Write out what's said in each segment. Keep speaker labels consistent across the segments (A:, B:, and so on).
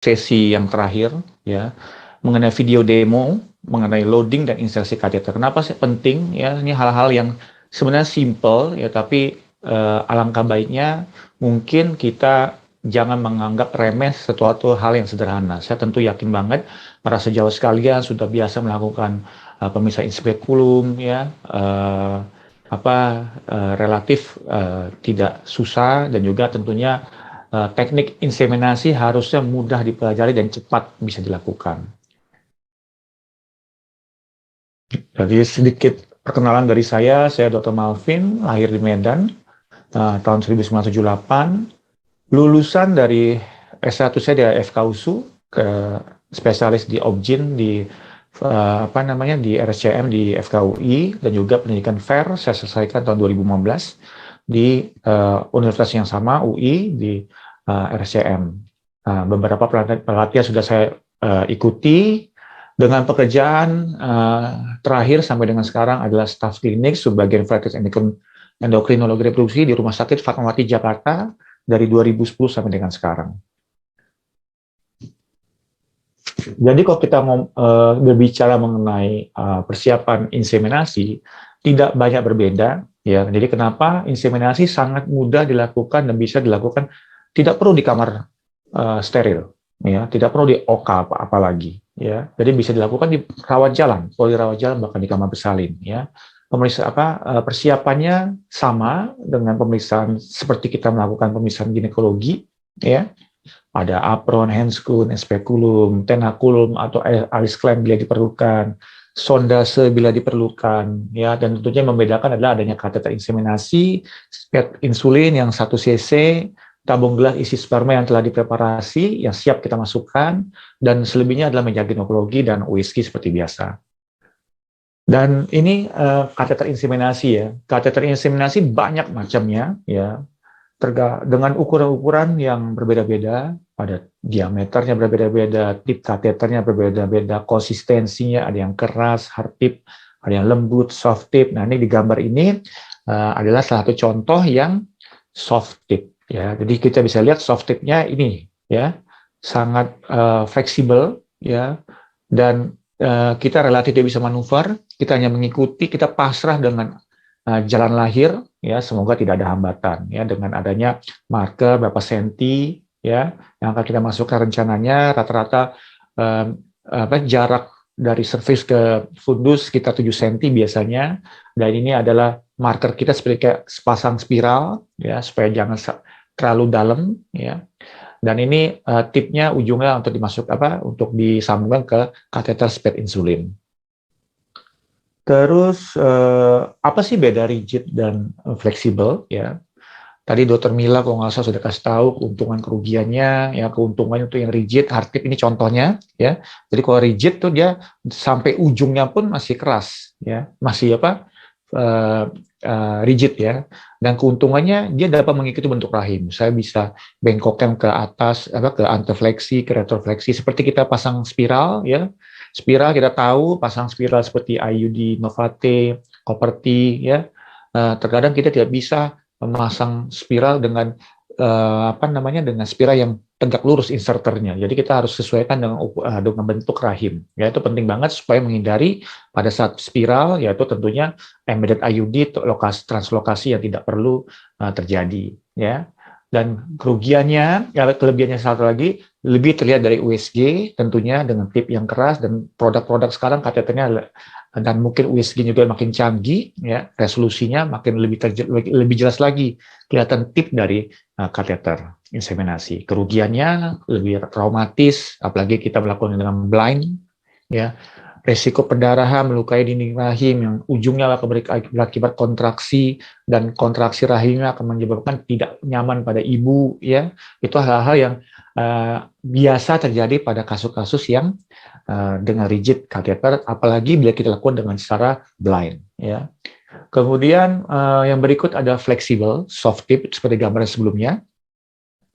A: sesi yang terakhir ya mengenai video demo mengenai loading dan insersi kateter. Kenapa sih penting ya? Ini hal-hal yang sebenarnya simple ya, tapi alangkah baiknya mungkin kita jangan menganggap remeh sesuatu hal yang sederhana. Saya tentu yakin banget para sejawat sekalian sudah biasa melakukan pemisahan spekulum ya, relatif tidak susah, dan juga tentunya teknik inseminasi harusnya mudah dipelajari dan cepat bisa dilakukan. Jadi sedikit perkenalan dari saya Dr. Malvin, lahir di Medan tahun 1978, lulusan dari S1 saya di FKUSU, ke spesialis di Obgyn di di RSCM di FKUI, dan juga pendidikan FAIR saya selesaikan tahun 2015 di universitas yang sama, UI, di RSCM. Beberapa pelatihan sudah saya ikuti, dengan pekerjaan terakhir sampai dengan sekarang adalah staf klinik subbagian Fakultas Endokrinologi Reproduksi di Rumah Sakit Fatmawati Jakarta dari 2010 sampai dengan sekarang. Jadi kalau kita mau berbicara mengenai persiapan inseminasi, tidak banyak berbeda ya. Jadi kenapa inseminasi sangat mudah dilakukan dan bisa dilakukan, tidak perlu di kamar steril ya, tidak perlu di OK apalagi ya. Jadi bisa dilakukan di rawat jalan, kalau di rawat jalan bahkan di kamar bersalin ya. Persiapannya sama dengan pemeriksaan seperti kita melakukan pemeriksaan ginekologi ya. Ada apron, handscoon, speculum, tenaculum atau alis clamp bila diperlukan, sondase bila diperlukan ya. Dan tentunya membedakan adalah adanya kateter inseminasi, spet insulin yang 1 cc, tabung gelas isi sperma yang telah dipreparasi yang siap kita masukkan, dan selebihnya adalah meja ginekologi dan USG seperti biasa. Dan ini kateter inseminasi ya. Kateter inseminasi banyak macamnya ya, dengan ukuran-ukuran yang berbeda-beda, pada diameternya berbeda-beda, tip kateternya berbeda-beda, konsistensinya ada yang keras, hard tip, ada yang lembut, soft tip. Nah, ini di gambar ini adalah salah satu contoh yang soft tip ya. Jadi kita bisa lihat soft tipnya ini ya, sangat fleksibel ya, dan kita relatif tidak bisa manuver, kita hanya mengikuti, kita pasrah dengan jalan lahir ya, semoga tidak ada hambatan ya. Dengan adanya marker berapa senti ya yang akan kita masukkan, rencananya rata-rata jarak dari serviks ke fundus sekitar 7 cm biasanya, dan ini adalah marker kita seperti kayak sepasang spiral ya, supaya jangan terlalu dalam ya. Dan ini tipnya ujungnya untuk untuk disambungkan ke kateter spet insulin. Terus apa sih beda rigid dan fleksibel ya? Tadi Dr. Mila kalau nggak salah sudah kasih tahu keuntungan kerugiannya ya. Keuntungannya untuk yang rigid, hard tip ini contohnya ya. Jadi kalau rigid tuh dia sampai ujungnya pun masih keras ya, masih rigid ya. Dan keuntungannya dia dapat mengikuti bentuk rahim. Saya bisa bengkokkan ke atas, ke antefleksi, ke retrofleksi, seperti kita pasang spiral ya. Spiral kita tahu, pasang spiral seperti IUD, Novate, Copperty ya. Terkadang kita tidak bisa memasang spiral dengan dengan spiral yang tegak lurus inserternya. Jadi kita harus sesuaikan dengan bentuk rahim. Ya, itu penting banget supaya menghindari pada saat spiral, yaitu tentunya embedded IUD, translokasi yang tidak perlu terjadi. Ya. Dan kerugiannya, kelebihannya satu lagi, lebih terlihat dari USG tentunya dengan tip yang keras, dan produk-produk sekarang kateternya dan mungkin USG juga makin canggih ya, resolusinya makin lebih jelas lagi kelihatan tip dari kateter inseminasi. Kerugiannya lebih traumatis, apalagi kita melakukan dengan blind ya. Resiko pendarahan, melukai dinding rahim yang ujungnya berakibat kontraksi, dan kontraksi rahimnya akan menyebabkan tidak nyaman pada ibu ya. Itu hal-hal yang biasa terjadi pada kasus-kasus yang dengan rigid kateter, apalagi bila kita lakukan dengan secara blind ya. Kemudian yang berikut ada fleksibel soft tip seperti gambaran sebelumnya.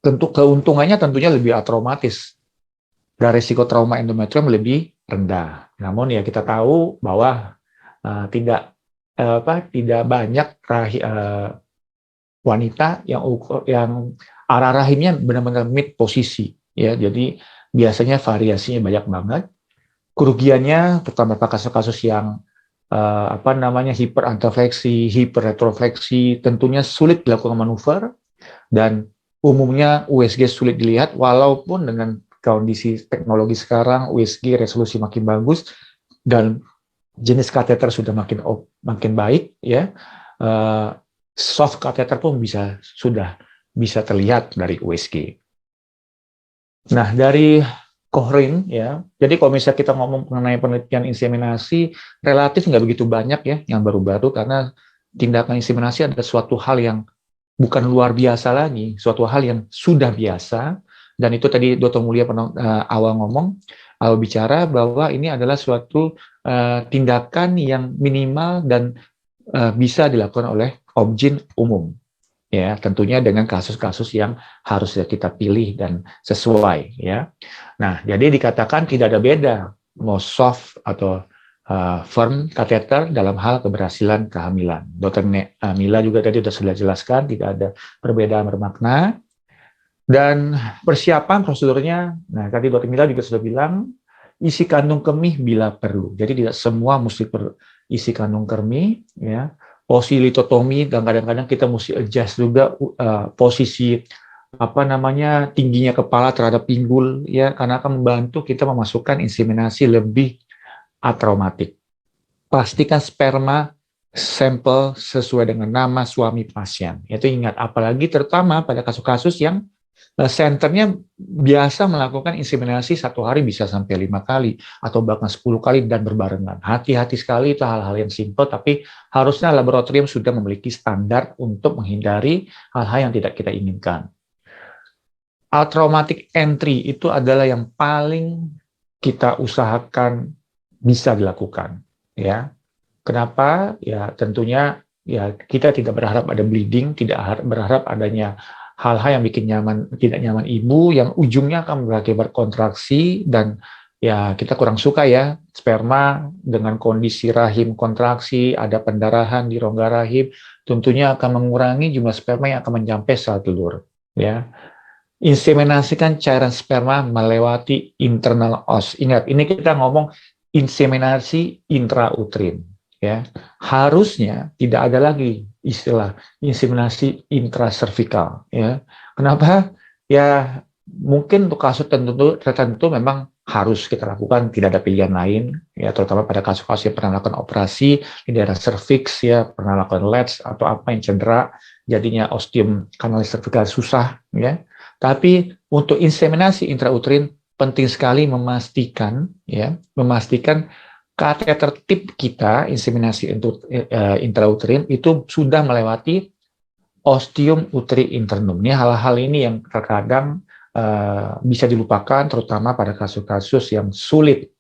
A: Tentu keuntungannya tentunya lebih atraumatis dan risiko trauma endometrium lebih rendah. Namun ya kita tahu bahwa tidak banyak wanita yang arah rahimnya benar-benar mid posisi ya. Jadi biasanya variasinya banyak banget. Kerugiannya, terutama pada kasus-kasus yang hiperanterfleksi, hiperretrofleksi, tentunya sulit dilakukan manuver, dan umumnya USG sulit dilihat, walaupun dengan kondisi teknologi sekarang, USG resolusi makin bagus, dan jenis kateter sudah makin baik, ya. Soft kateter pun sudah bisa terlihat dari USG. Nah, dari Cochrane, ya. Jadi kalau misalnya kita ngomong mengenai penelitian inseminasi, relatif nggak begitu banyak ya yang baru-baru, karena tindakan inseminasi adalah suatu hal yang bukan luar biasa lagi, suatu hal yang sudah biasa. Dan itu tadi Dr. Mulia awal bicara bahwa ini adalah suatu tindakan yang minimal dan bisa dilakukan oleh OB/GYN umum. Ya, tentunya dengan kasus-kasus yang harus kita pilih dan sesuai, ya. Nah, jadi dikatakan tidak ada beda mau soft atau firm kateter dalam hal keberhasilan kehamilan. Dr. Mila juga tadi sudah jelaskan tidak ada perbedaan bermakna. Dan persiapan prosedurnya, nah tadi Dr. Mila juga sudah bilang, isi kandung kemih bila perlu. Jadi tidak semua mesti isi kandung kemih, ya. Posisi litotomi, dan kadang-kadang kita mesti adjust juga posisi tingginya kepala terhadap pinggul, ya, karena akan membantu kita memasukkan inseminasi lebih atraumatik. Pastikan sperma sampel sesuai dengan nama suami pasien. Itu ingat, apalagi terutama pada kasus-kasus yang senternya biasa melakukan inseminasi satu hari bisa sampai 5 kali atau bahkan 10 kali dan berbarengan. Hati-hati sekali, itu hal-hal yang simpel, tapi harusnya laboratorium sudah memiliki standar untuk menghindari hal-hal yang tidak kita inginkan. Traumatic entry itu adalah yang paling kita usahakan bisa dilakukan, ya. Kenapa? Ya tentunya ya kita tidak berharap ada bleeding, tidak berharap adanya hal-hal yang bikin tidak nyaman ibu, yang ujungnya akan berakibat kontraksi, dan ya kita kurang suka ya sperma dengan kondisi rahim kontraksi, ada pendarahan di rongga rahim, tentunya akan mengurangi jumlah sperma yang akan mencapai sel telur, ya. Inseminasikan cairan sperma melewati internal os. Ingat, ini kita ngomong inseminasi intrautrin, ya. Harusnya tidak ada lagi istilah inseminasi intraservikal, ya. Kenapa? Ya mungkin untuk kasus tertentu memang harus kita lakukan, tidak ada pilihan lain, ya, terutama pada kasus-kasus yang pernah melakukan operasi di daerah serviks, ya, pernah melakukan LEDS atau apa yang cedera, jadinya ostium kanalis servikal susah, ya. Tapi untuk inseminasi intrautrin penting sekali memastikan kateter tip kita inseminasi intrautrin itu sudah melewati ostium uteri internum. Ini hal-hal ini yang terkadang bisa dilupakan, terutama pada kasus-kasus yang sulit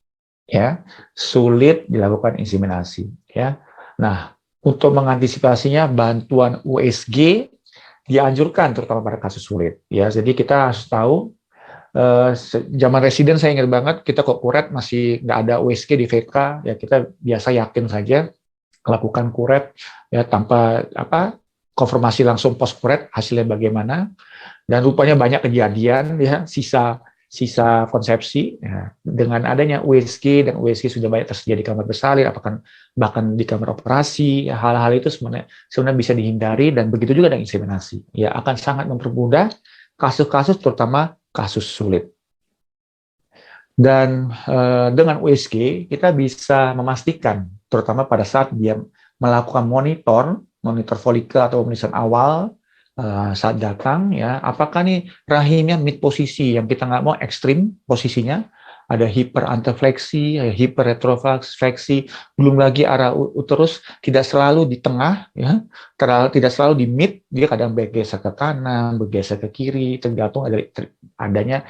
A: dilakukan inseminasi, ya. Nah, untuk mengantisipasinya bantuan USG dianjurkan terutama pada kasus sulit, ya. Jadi kita harus tahu, zaman residen saya ingat banget, kita kok kuret masih nggak ada USG di VK, ya kita biasa yakin saja lakukan kuret, ya, tanpa konfirmasi langsung post kuret hasilnya bagaimana, dan rupanya banyak kejadian, ya, sisa konsepsi, ya. Dengan adanya USG, dan USG sudah banyak tersedia di kamar bersalin, bahkan di kamar operasi, ya, hal-hal itu sebenarnya bisa dihindari, dan begitu juga dengan inseminasi, ya, akan sangat mempermudah kasus-kasus, terutama kasus sulit. Dan dengan USG kita bisa memastikan, terutama pada saat dia melakukan monitor folikel atau pemeriksaan awal, saat datang, ya, apakah nih rahimnya mid posisi, yang kita nggak mau ekstrim posisinya, ada hiperanterfleksi, hiperretrofleksi, belum lagi arah uterus tidak selalu di tengah, ya, tidak selalu di mid, dia kadang bergeser ke kanan, bergeser ke kiri, tergantung adanya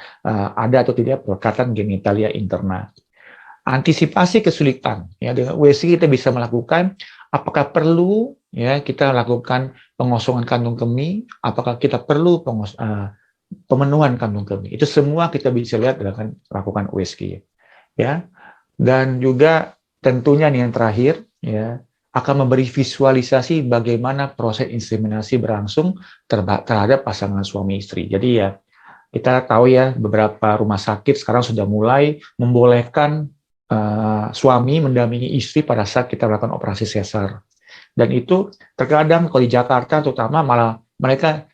A: ada atau tidak perkatan genitalia interna. Antisipasi kesulitan, ya, dengan USG kita bisa melakukan, apakah perlu, ya, kita lakukan pengosongan kandung kemih, apakah kita perlu pemenuhan kandung kemih, itu semua kita bisa lihat dengan lakukan USG, ya. Dan juga tentunya nih yang terakhir, ya, akan memberi visualisasi bagaimana proses inseminasi berlangsung terhadap pasangan suami istri. Jadi ya Kita tahu ya beberapa rumah sakit sekarang sudah mulai membolehkan suami mendampingi istri pada saat kita melakukan operasi sesar. Dan itu terkadang kalau di Jakarta terutama malah mereka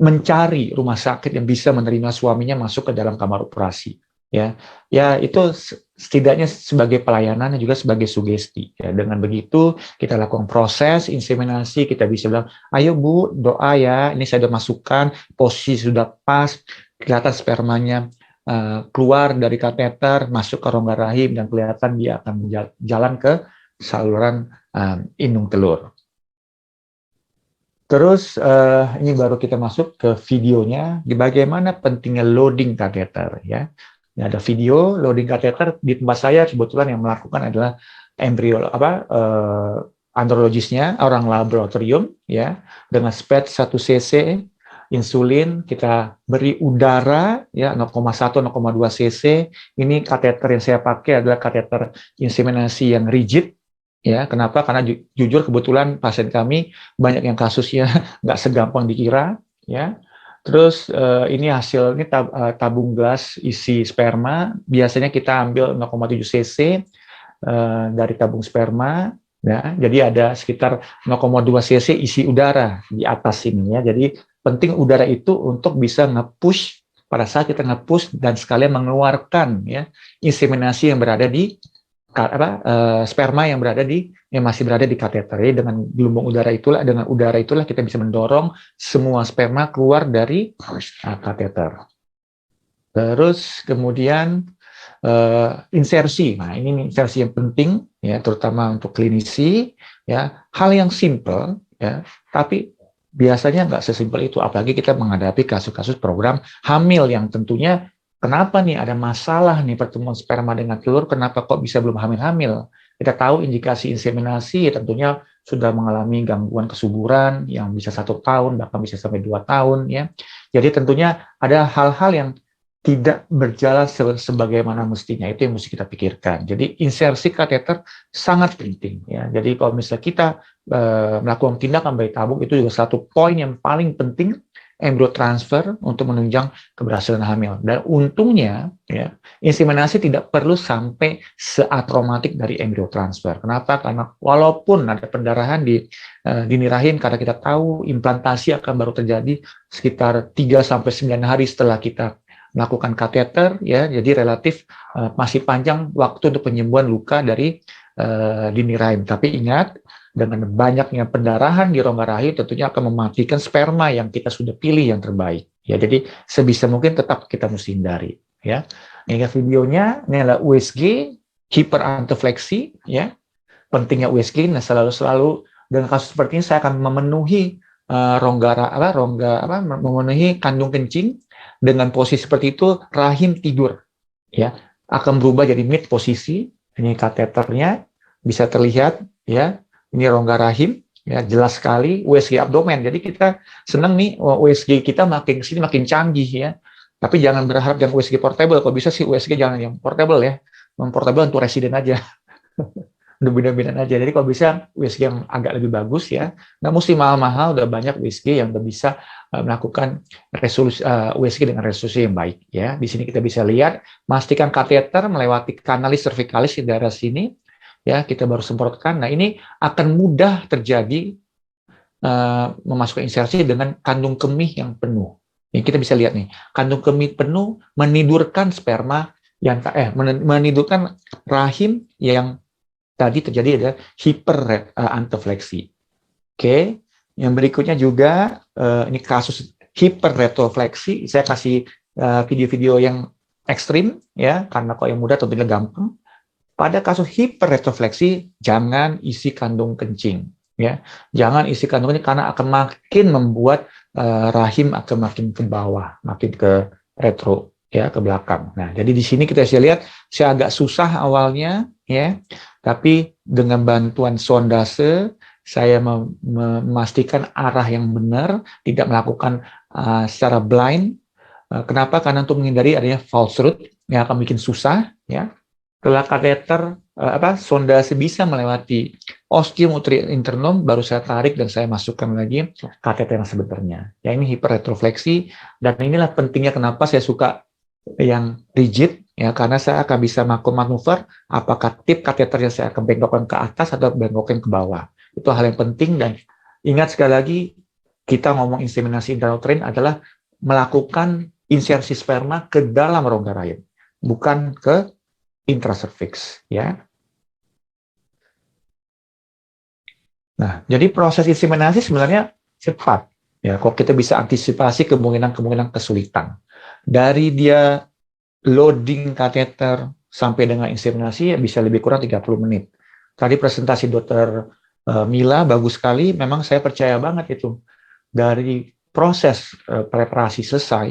A: mencari rumah sakit yang bisa menerima suaminya masuk ke dalam kamar operasi. Ya, ya itu setidaknya sebagai pelayanan dan juga sebagai sugesti. Ya, dengan begitu kita lakukan proses inseminasi, kita bisa bilang, ayo Bu, doa ya, ini saya sudah masukkan, posisi sudah pas, kelihatan spermanya keluar dari kateter, masuk ke rongga rahim, dan kelihatan dia akan jalan ke saluran indung telur. Terus ini baru kita masuk ke videonya, di bagaimana pentingnya loading kateter ya. Ini ada video loading kateter di tempat saya kebetulan yang melakukan adalah andrologisnya orang laboratorium ya, dengan SPED 1 cc insulin, kita beri udara ya 0,1 0,2 cc. Ini kateter yang saya pakai adalah kateter inseminasi yang rigid. Ya, kenapa? Karena jujur kebetulan pasien kami banyak yang kasusnya nggak segampang dikira, ya. Terus ini hasil ini tabung gas isi sperma. Biasanya kita ambil 0,7 cc dari tabung sperma, ya. Jadi ada sekitar 0,2 cc isi udara di atas sini, ya. Jadi penting udara itu untuk bisa nge-push pada saat kita nge-push dan sekalian mengeluarkan ya inseminasi yang berada di sperma yang masih berada di kateter. Jadi dengan gelombang udara itulah kita bisa mendorong semua sperma keluar dari kateter. Terus kemudian insersi. Nah, ini insersi yang penting ya, terutama untuk klinisi ya. Hal yang simple ya, tapi biasanya nggak sesimpel itu, apalagi kita menghadapi kasus-kasus program hamil yang tentunya kenapa nih ada masalah nih pertemuan sperma dengan telur, kenapa kok bisa belum hamil-hamil? Kita tahu indikasi inseminasi tentunya sudah mengalami gangguan kesuburan yang bisa 1 tahun, bahkan bisa sampai 2 tahun. Ya. Jadi tentunya ada hal-hal yang tidak berjalan sebagaimana mestinya, itu yang mesti kita pikirkan. Jadi insersi kateter sangat penting. Ya. Jadi kalau misalnya kita melakukan tindakan bayi tabung, itu juga satu poin yang paling penting, embryo transfer untuk menunjang keberhasilan hamil. Dan untungnya ya, inseminasi tidak perlu sampai seatraumatik dari embryo transfer. Kenapa? Karena walaupun ada pendarahan di dini rahim, karena kita tahu implantasi akan baru terjadi sekitar 3-9 hari setelah kita melakukan kateter ya, jadi relatif masih panjang waktu untuk penyembuhan luka dari dini rahim. Tapi ingat, dengan banyaknya pendarahan di rongga rahim tentunya akan mematikan sperma yang kita sudah pilih yang terbaik. Ya, jadi sebisa mungkin tetap kita mesti hindari. Ya, ini videonya, ini adalah USG hiperantefleksi. Ya, pentingnya USG. Nah, selalu dengan kasus seperti ini saya akan memenuhi memenuhi kandung kencing dengan posisi seperti itu, rahim tidur. Ya, akan berubah jadi mid posisi. Ini kateternya bisa terlihat. Ya. Ini rongga rahim, ya jelas sekali. USG abdomen. Jadi kita senang nih USG kita makin kesini makin canggih ya. Tapi jangan berharap yang USG portable. Kalau bisa sih USG jangan yang portable ya. Yang portable untuk residen aja. Beda-beda aja. Jadi kalau bisa USG yang agak lebih bagus ya. Nggak mesti mahal-mahal. Udah banyak USG yang udah bisa melakukan resolusi USG dengan resolusi yang baik ya. Di sini kita bisa lihat, pastikan kateter melewati kanalis cervicalis di daerah sini. Ya, kita baru semprotkan. Nah, ini akan mudah terjadi memasukkan insersi dengan kandung kemih yang penuh. Ini kita bisa lihat nih, kandung kemih penuh menidurkan sperma yang menidurkan rahim yang tadi terjadi ada hiperantefleksi. Oke, yang berikutnya juga ini kasus hiperretrofleksi. Saya kasih video-video yang ekstrim ya, karena kalau yang mudah tentunya gampang. Pada kasus hiperretrofleksi, jangan isi kandung kencing, ya. Jangan isi kandung kencing karena akan makin membuat rahim akan makin ke bawah, makin ke retro, ya, ke belakang. Nah, jadi di sini kita bisa lihat, saya agak susah awalnya, ya, tapi dengan bantuan sondase, saya memastikan arah yang benar, tidak melakukan secara blind. Kenapa? Karena untuk menghindari adanya false root yang akan bikin susah, ya. Setelah kateter sondase bisa melewati ostium uteri internum, baru saya tarik dan saya masukkan lagi kateter yang sebenarnya. Ya, ini hiperretrofleksi, dan inilah pentingnya kenapa saya suka yang rigid, ya, karena saya akan bisa manuver apakah tip kateternya saya akan bengkokkan ke atas atau bengkokkan ke bawah. Itu hal yang penting, dan ingat sekali lagi, kita ngomong inseminasi intrauterin adalah melakukan insersi sperma ke dalam rongga rahim, bukan ke intracervix, ya. Nah, jadi proses inseminasi sebenarnya cepat, ya. Kok kita bisa antisipasi kemungkinan kesulitan dari dia loading kateter sampai dengan inseminasi, ya bisa lebih kurang 30 menit. Tadi presentasi dokter Mila bagus sekali, memang saya percaya banget itu. Dari proses preparasi selesai,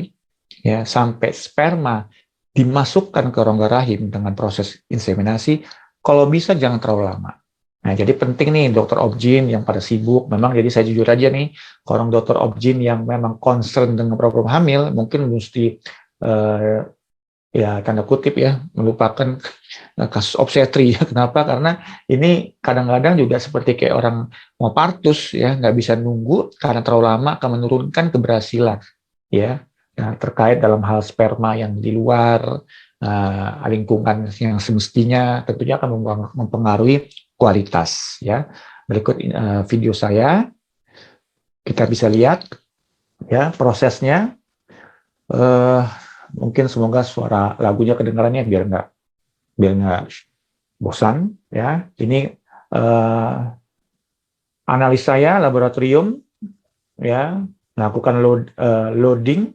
A: ya, sampai sperma dimasukkan ke rongga rahim dengan proses inseminasi, kalau bisa jangan terlalu lama. Nah, jadi penting nih dokter obgyn yang pada sibuk, memang jadi saya jujur aja nih, orang dokter obgyn yang memang concern dengan program hamil, mungkin mesti ya tanda kutip ya, melupakan kasus obstetri. Kenapa? Karena ini kadang-kadang juga seperti kayak orang mau partus, ya, nggak bisa nunggu karena terlalu lama akan menurunkan keberhasilan, ya. Nah, terkait dalam hal sperma yang di luar lingkungan yang semestinya, tentunya akan mempengaruhi kualitas, ya. Berikut video saya, kita bisa lihat ya prosesnya. Mungkin semoga suara lagunya kedengarannya biar nggak bosan, ya. Ini analis saya laboratorium, ya, melakukan loading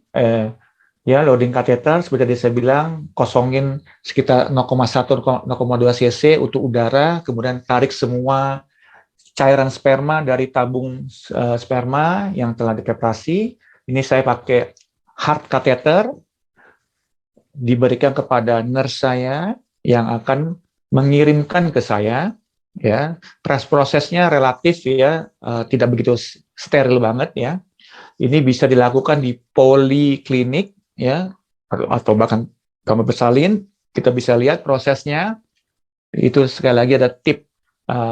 A: kateter seperti tadi saya bilang, kosongin sekitar 0,1 0,2 cc untuk udara, kemudian tarik semua cairan sperma dari tabung sperma yang telah dipreparasi. Ini saya pakai hard catheter, diberikan kepada nurse saya yang akan mengirimkan ke saya, ya. Prosesnya relatif, ya, tidak begitu steril banget, ya. Ini bisa dilakukan di poliklinik, ya, atau bahkan kamar bersalin. Kita bisa lihat prosesnya. Itu sekali lagi ada tip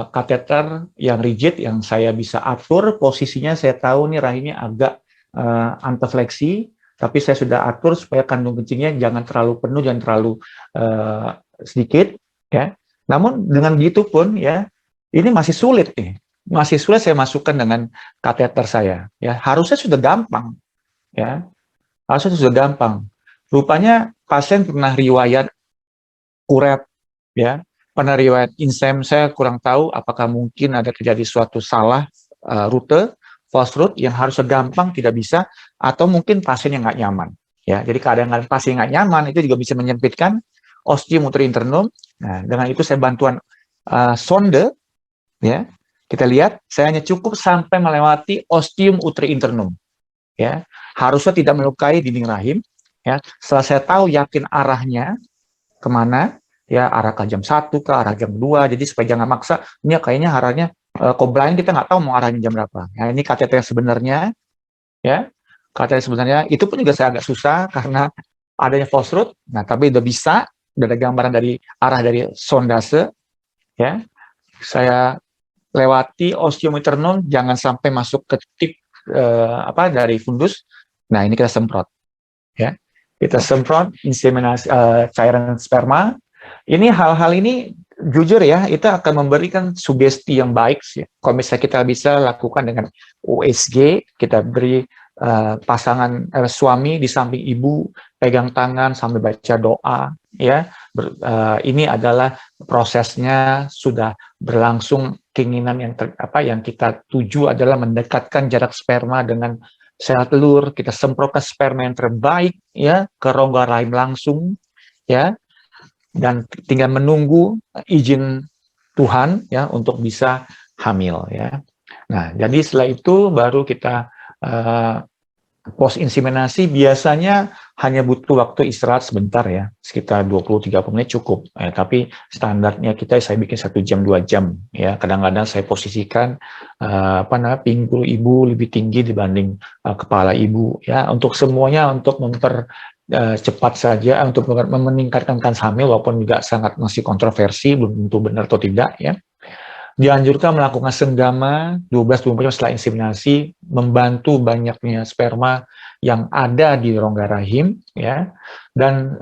A: kateter yang rigid yang saya bisa atur posisinya. Saya tahu nih rahimnya agak antefleksi, tapi saya sudah atur supaya kandung kencingnya jangan terlalu penuh, jangan terlalu sedikit, ya. Namun dengan begitu pun, ya, ini masih sulit nih. Masih sulit saya masukkan dengan kateter saya, ya. Harusnya sudah gampang, ya. Harusnya sudah gampang. Rupanya pasien pernah riwayat kuret, ya. Pernah riwayat insem, saya kurang tahu apakah mungkin ada terjadi suatu salah rute, false route yang harusnya gampang tidak bisa, atau mungkin pasien yang nggak nyaman, ya. Jadi kadang-kadang pasien nggak nyaman itu juga bisa menyempitkan ostium uteri internum. Nah, dengan itu saya bantuan sonde, ya. Kita lihat, saya hanya cukup sampai melewati ostium uteri internum, ya. Harusnya tidak melukai dinding rahim, ya. Setelah saya tahu yakin arahnya kemana, ya, arah ke jam 1 ke arah jam 2, jadi supaya jangan maksa, ini kayaknya arahnya blind, kita nggak tahu mau arahnya jam berapa. Nah, ini kateter sebenarnya, ya. Kateter sebenarnya, itu pun juga saya agak susah karena adanya false route. Nah, tapi udah bisa, udah ada gambaran dari arah dari sondase, ya. Saya lewati ostium internum, jangan sampai masuk ke tip dari fundus. Nah, ini kita semprot, ya. Kita semprot inseminasi cairan sperma. Ini hal-hal ini jujur, ya, itu akan memberikan sugesti yang baik sih. Kalau misalnya kita bisa lakukan dengan USG, kita beri pasangan suami di samping ibu, pegang tangan sambil baca doa, ya. Ini adalah prosesnya sudah berlangsung. Keinginan yang kita tuju adalah mendekatkan jarak sperma dengan sel telur. Kita semprotkan sperma yang terbaik, ya, ke rongga rahim langsung, ya, dan tinggal menunggu izin Tuhan, ya, untuk bisa hamil, ya. Nah, jadi setelah itu baru kita post inseminasi biasanya hanya butuh waktu istirahat sebentar, ya, sekitar 20-30 menit cukup. Tapi standarnya kita saya bikin 1 jam 2 jam, ya. Kadang-kadang saya posisikan pinggul ibu lebih tinggi dibanding kepala ibu, ya, untuk semuanya, untuk cepat saja untuk meningkatkan kans hamil, walaupun juga sangat masih kontroversi, belum tentu benar atau tidak ya. Dianjurkan melakukan senggama 12-24 jam setelah inseminasi, membantu banyaknya sperma yang ada di rongga rahim ya. Dan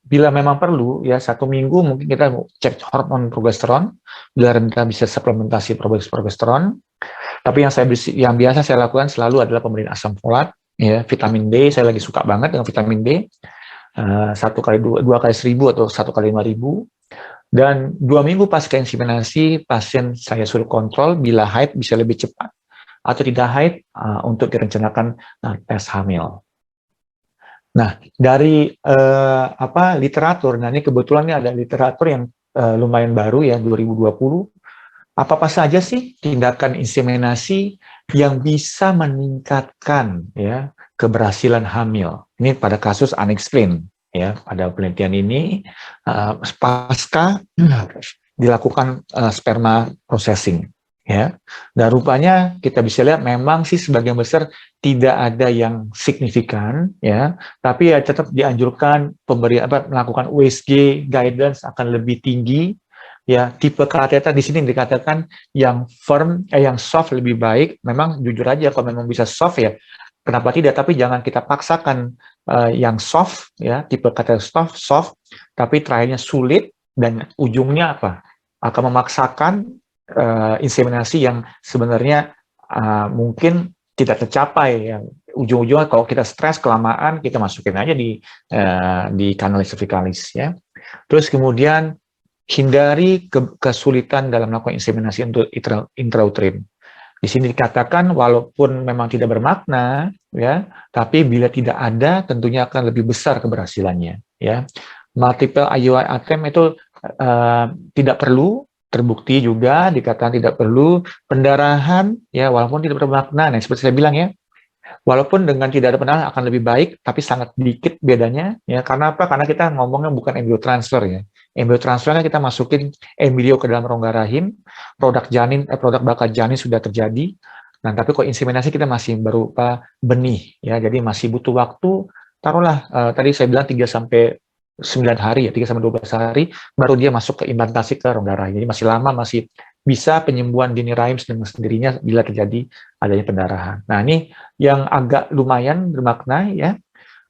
A: bila memang perlu ya 1 minggu mungkin kita cek hormon progesteron, bila rendah bisa suplementasi progesteron. Tapi yang biasa saya lakukan selalu adalah pemberian asam folat ya, vitamin D. Saya lagi suka banget dengan vitamin D, 2 kali 1000 atau 1 kali 5000. Dan 2 minggu pasca inseminasi, pasien saya suruh kontrol bila haid bisa lebih cepat atau tidak haid untuk direncanakan tes hamil. Nah, dari literatur, nah ini kebetulan ini ada literatur yang lumayan baru ya, 2020. Apa saja sih tindakan inseminasi yang bisa meningkatkan ya keberhasilan hamil? Ini pada kasus unexplained. Ya, pada penelitian ini pasca dilakukan sperma processing ya, dan rupanya kita bisa lihat memang sih sebagian besar tidak ada yang signifikan ya, tapi ya tetap dianjurkan melakukan USG guidance akan lebih tinggi ya. Tipe kateter di sini dikatakan yang firm yang soft lebih baik. Memang jujur aja kalau memang bisa soft ya kenapa tidak, tapi jangan kita paksakan yang soft ya, tipe kateter soft, tapi trialnya sulit dan ujungnya apa? Akan memaksakan inseminasi yang sebenarnya mungkin tidak tercapai ya. Ujung-ujungnya kalau kita stres kelamaan, kita masukin aja di kanalis cervicalis ya. Terus kemudian hindari kesulitan dalam melakukan inseminasi untuk intrauterin. Di sini dikatakan walaupun memang tidak bermakna ya, tapi bila tidak ada tentunya akan lebih besar keberhasilannya ya. Multiple IUI attempt itu tidak perlu, terbukti juga dikatakan tidak perlu. Pendarahan ya walaupun tidak bermakna. Nah, seperti saya bilang ya, walaupun dengan tidak ada pendarahan akan lebih baik, tapi sangat dikit bedanya ya. Karena apa? Karena kita ngomongnya bukan embryo transfer ya. Embryo transfernya kita masukin embrio ke dalam rongga rahim, produk bakal janin sudah terjadi. Nah, tapi kalau inseminasi kita masih berupa benih ya. Jadi masih butuh waktu, taruhlah tadi saya bilang 3 sampai 9 hari ya, 3 sampai 12 hari baru dia masuk ke implantasi ke rongga rahim. Jadi masih lama, masih bisa penyembuhan dini rahim dengan sendirinya bila terjadi adanya pendarahan. Nah, ini yang agak lumayan bermakna ya,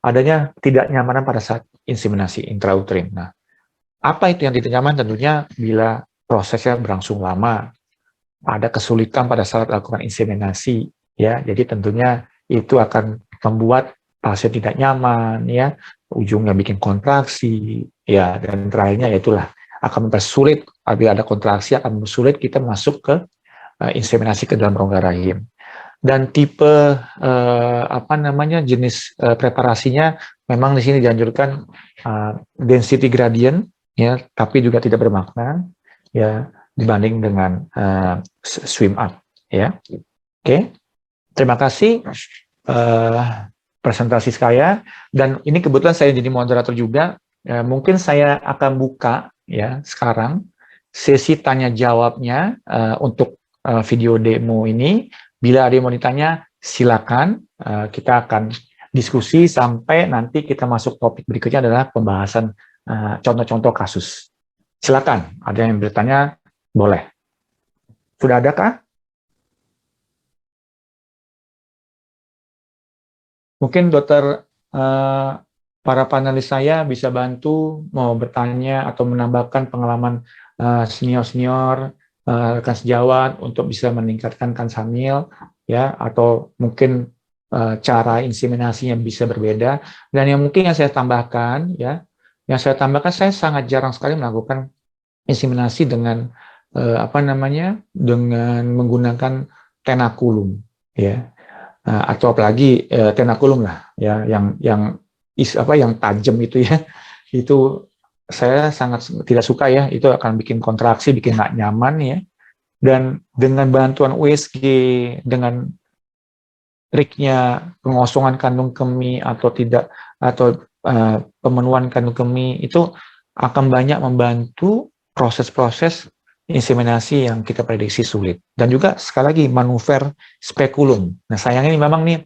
A: adanya tidak nyamanan pada saat inseminasi intrauterin. Nah, apa itu yang tidak nyaman? Tentunya bila prosesnya berlangsung lama, ada kesulitan pada saat lakukan inseminasi ya. Jadi tentunya itu akan membuat pasien tidak nyaman ya, ujungnya bikin kontraksi ya, dan terakhirnya itulah akan mempersulit. Apabila ada kontraksi akan mempersulit kita masuk ke inseminasi ke dalam rongga rahim. Dan tipe jenis preparasinya memang di sini dianjurkan density gradient ya, tapi juga tidak bermakna ya dibanding dengan swim up ya. Oke. Terima kasih presentasi saya, dan ini kebetulan saya jadi moderator juga. Mungkin saya akan buka ya sekarang sesi tanya jawabnya untuk video demo ini. Bila ada yang mau ditanya silakan, kita akan diskusi sampai nanti kita masuk topik berikutnya adalah pembahasan contoh-contoh kasus. Silakan, ada yang bertanya, boleh. Sudah adakah? Mungkin dokter, para panelis saya bisa bantu mau bertanya atau menambahkan pengalaman senior-senior, rekan sejawat untuk bisa meningkatkan kans hamil, ya, atau mungkin cara inseminasinya bisa berbeda. Dan yang mungkin yang saya tambahkan, ya, saya sangat jarang sekali melakukan inseminasi dengan dengan menggunakan tenakulum, ya, atau apalagi tenakulum lah, ya, yang tajam itu ya, itu saya sangat tidak suka ya, itu akan bikin kontraksi, bikin nggak nyaman ya. Dan dengan bantuan USG, dengan triknya pengosongan kandung kemih atau tidak, atau pemenuhan kandung kemih, itu akan banyak membantu proses-proses inseminasi yang kita prediksi sulit. Dan juga sekali lagi manuver spekulum. Nah, sayangnya ini memang nih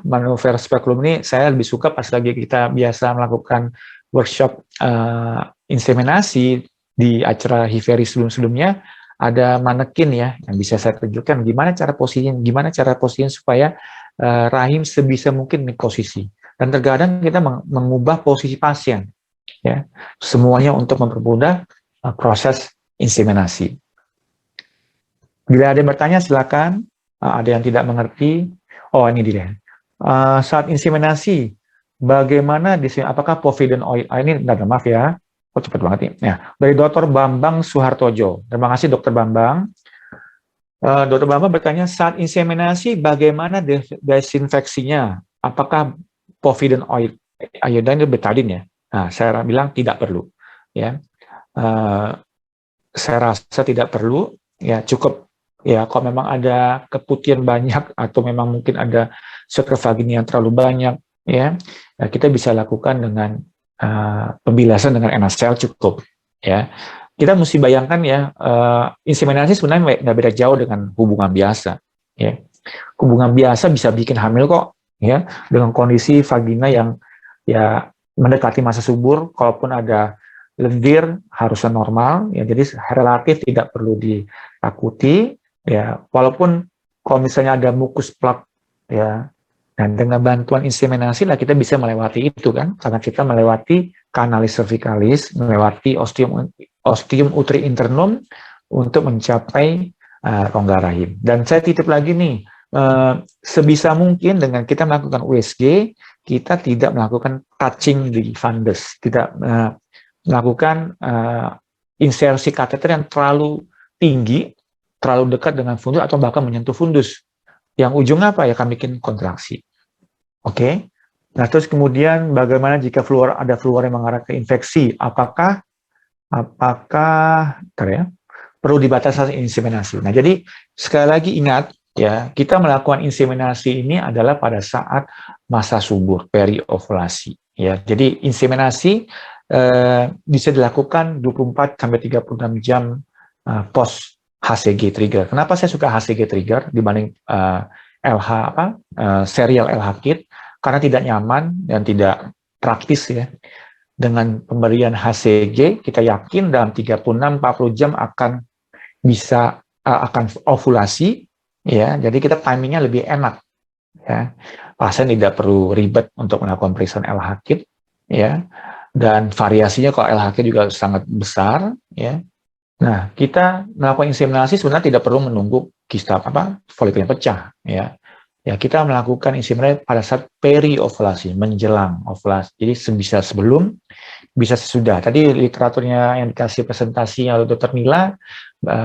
A: manuver spekulum ini saya lebih suka pas lagi kita biasa melakukan workshop inseminasi di acara Hiveri sebelum-sebelumnya, ada manekin ya yang bisa saya tunjukkan gimana cara posisiin supaya rahim sebisa mungkin posisi. Dan terkadang kita mengubah posisi pasien ya. Semuanya untuk mempermudah proses inseminasi. Bila ada yang bertanya silakan. Ada yang tidak mengerti. Oh, ini dia. Saat inseminasi, bagaimana apakah povidone oil? Ini maaf ya. Oh, cepat banget nih. Ya, dari Dr. Bambang Suhartojo. Terima kasih Dr. Bambang. Dr. Bambang bertanya, saat inseminasi bagaimana desinfeksinya? Apakah povidone oil iodine itu betadine ya? Nah, saya bilang tidak perlu. Ya, saya rasa tidak perlu. Ya, cukup. Ya, kalau memang ada keputihan banyak atau memang mungkin ada sekretofagini yang terlalu banyak, ya, kita bisa lakukan dengan pembilasan dengan NaCl cukup. Ya, kita mesti bayangkan ya, inseminasi sebenarnya nggak beda jauh dengan hubungan biasa. Ya, hubungan biasa bisa bikin hamil kok, ya, dengan kondisi vagina yang ya mendekati masa subur, kalaupun ada lendir harusnya normal, ya, jadi relatif tidak perlu ditakuti. Ya, walaupun kalau misalnya ada mukus plak, ya, dan dengan bantuan inseminasi lah kita bisa melewati itu kan, karena kita melewati kanalis cervicalis, melewati ostium uteri internum untuk mencapai rongga rahim. Dan saya titip lagi nih, sebisa mungkin dengan kita melakukan USG, kita tidak melakukan touching di fundus, tidak melakukan insersi kateter yang terlalu tinggi, terlalu dekat dengan fundus atau bahkan menyentuh fundus. Yang ujungnya apa ya? Akan bikin kontraksi. Oke. Nah, terus kemudian bagaimana jika ada fluor yang mengarah ke infeksi? Apakah perlu dibatasi inseminasi? Nah, jadi sekali lagi ingat ya, kita melakukan inseminasi ini adalah pada saat masa subur, periovulasi. Ya, jadi inseminasi bisa dilakukan 24 sampai 36 jam post HCG trigger. Kenapa saya suka HCG trigger dibanding serial LH kit? Karena tidak nyaman dan tidak praktis ya. Dengan pemberian HCG, kita yakin dalam 36-40 jam akan ovulasi ya. Jadi kita timingnya lebih enak ya. Pasien tidak perlu ribet untuk melakukan pemeriksaan LH kit ya. Dan variasinya kalau LH kit juga sangat besar ya. Nah, kita melakukan inseminasi sebenarnya tidak perlu menunggu kista folikulnya pecah ya. Ya, kita melakukan inseminasi pada saat periovulasi, menjelang ovulasi. Jadi bisa sebelum, bisa sesudah. Tadi literaturnya yang dikasih presentasi oleh Dr. Mila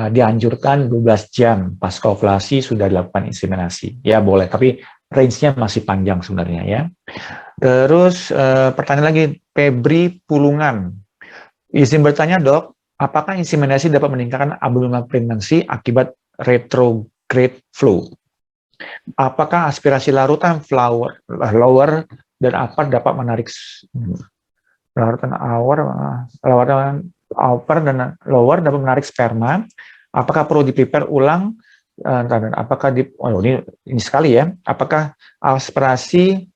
A: dianjurkan 12 jam pasca ovulasi sudah dilakukan inseminasi. Ya, boleh, tapi range-nya masih panjang sebenarnya ya. Terus pertanyaan lagi, Febri Pulungan. Izin bertanya, Dok, apakah inseminasi dapat meningkatkan abdominal pregnancy akibat retrograde flow? Apakah aspirasi larutan lower dan upper dapat menarik larutan upper dan lower dapat menarik sperma? Apakah perlu di-prepare ulang? Dan apakah ini sekali ya? Apakah aspirasi?